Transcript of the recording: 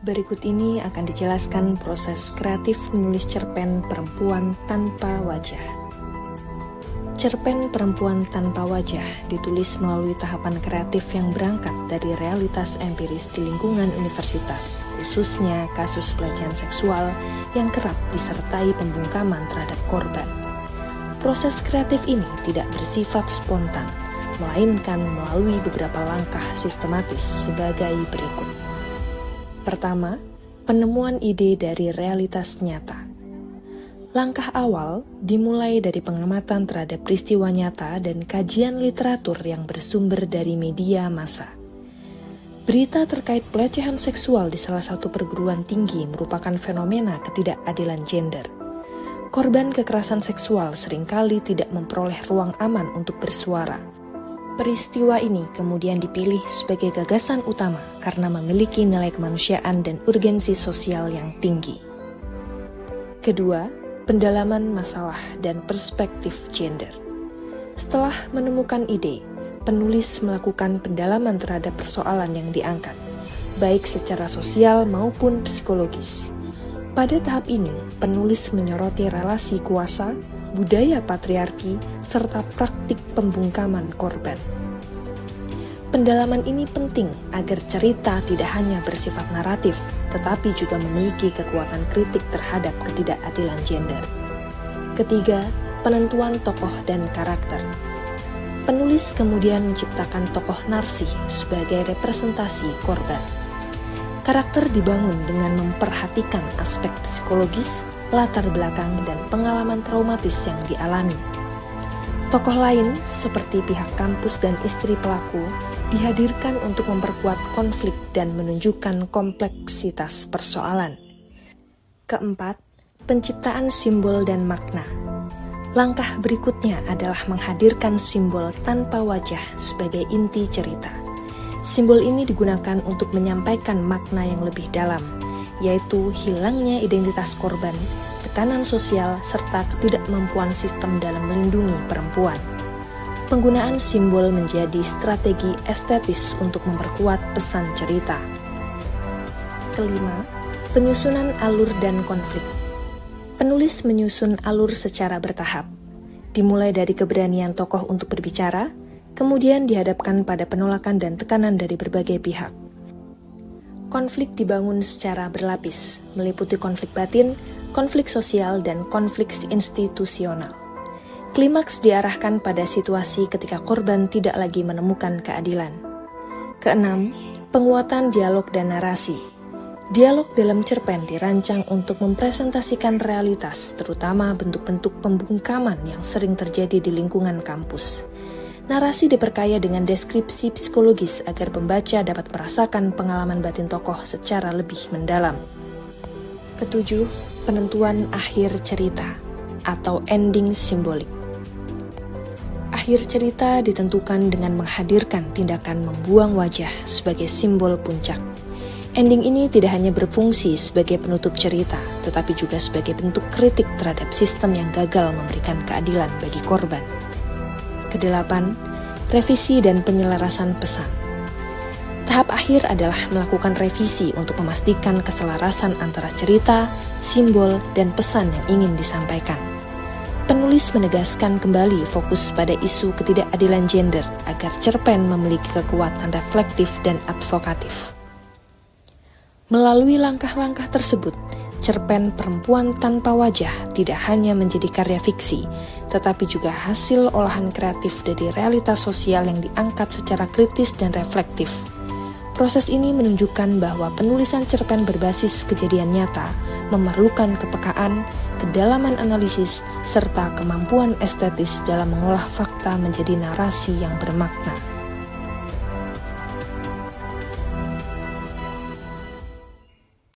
Berikut ini akan dijelaskan proses kreatif menulis cerpen perempuan tanpa wajah. Cerpen perempuan tanpa wajah ditulis melalui tahapan kreatif yang berangkat dari realitas empiris di lingkungan universitas, khususnya kasus pelecehan seksual yang kerap disertai pembungkaman terhadap korban. Proses kreatif ini tidak bersifat spontan, melainkan melalui beberapa langkah sistematis sebagai berikut. Pertama, penemuan ide dari realitas nyata. Langkah awal dimulai dari pengamatan terhadap peristiwa nyata dan kajian literatur yang bersumber dari media massa. Berita terkait pelecehan seksual di salah satu perguruan tinggi merupakan fenomena ketidakadilan gender. Korban kekerasan seksual seringkali tidak memperoleh ruang aman untuk bersuara. Peristiwa ini kemudian dipilih sebagai gagasan utama karena memiliki nilai kemanusiaan dan urgensi sosial yang tinggi. Kedua, pendalaman masalah dan perspektif gender. Setelah menemukan ide, penulis melakukan pendalaman terhadap persoalan yang diangkat, baik secara sosial maupun psikologis. Pada tahap ini, penulis menyoroti relasi kuasa, budaya patriarki, serta praktik pembungkaman korban. Pendalaman ini penting agar cerita tidak hanya bersifat naratif, tetapi juga memiliki kekuatan kritik terhadap ketidakadilan gender. Ketiga, penentuan tokoh dan karakter. Penulis kemudian menciptakan tokoh narsih sebagai representasi korban. Karakter dibangun dengan memperhatikan aspek psikologis, latar belakang, dan pengalaman traumatis yang dialami. Tokoh lain, seperti pihak kampus dan istri pelaku, dihadirkan untuk memperkuat konflik dan menunjukkan kompleksitas persoalan. Keempat, penciptaan simbol dan makna. Langkah berikutnya adalah menghadirkan simbol tanpa wajah sebagai inti cerita. Simbol ini digunakan untuk menyampaikan makna yang lebih dalam, yaitu hilangnya identitas korban, tekanan sosial, serta ketidakmampuan sistem dalam melindungi perempuan. Penggunaan simbol menjadi strategi estetis untuk memperkuat pesan cerita. Kelima, penyusunan alur dan konflik. Penulis menyusun alur secara bertahap, dimulai dari keberanian tokoh untuk berbicara, kemudian dihadapkan pada penolakan dan tekanan dari berbagai pihak. Konflik dibangun secara berlapis, meliputi konflik batin, konflik sosial, dan konflik institusional. Klimaks diarahkan pada situasi ketika korban tidak lagi menemukan keadilan. Keenam, penguatan dialog dan narasi. Dialog dalam cerpen dirancang untuk mempresentasikan realitas, terutama bentuk-bentuk pembungkaman yang sering terjadi di lingkungan kampus. Narasi diperkaya dengan deskripsi psikologis agar pembaca dapat merasakan pengalaman batin tokoh secara lebih mendalam. Ketujuh, penentuan akhir cerita atau ending simbolik. Akhir cerita ditentukan dengan menghadirkan tindakan membuang wajah sebagai simbol puncak. Ending ini tidak hanya berfungsi sebagai penutup cerita, tetapi juga sebagai bentuk kritik terhadap sistem yang gagal memberikan keadilan bagi korban. Kedelapan, revisi dan penyelarasan pesan. Tahap akhir adalah melakukan revisi untuk memastikan keselarasan antara cerita, simbol, dan pesan yang ingin disampaikan. Penulis menegaskan kembali fokus pada isu ketidakadilan gender agar cerpen memiliki kekuatan reflektif dan advokatif. Melalui langkah-langkah tersebut, cerpen perempuan tanpa wajah tidak hanya menjadi karya fiksi, tetapi juga hasil olahan kreatif dari realitas sosial yang diangkat secara kritis dan reflektif. Proses ini menunjukkan bahwa penulisan cerpen berbasis kejadian nyata memerlukan kepekaan, kedalaman analisis, serta kemampuan estetis dalam mengolah fakta menjadi narasi yang bermakna.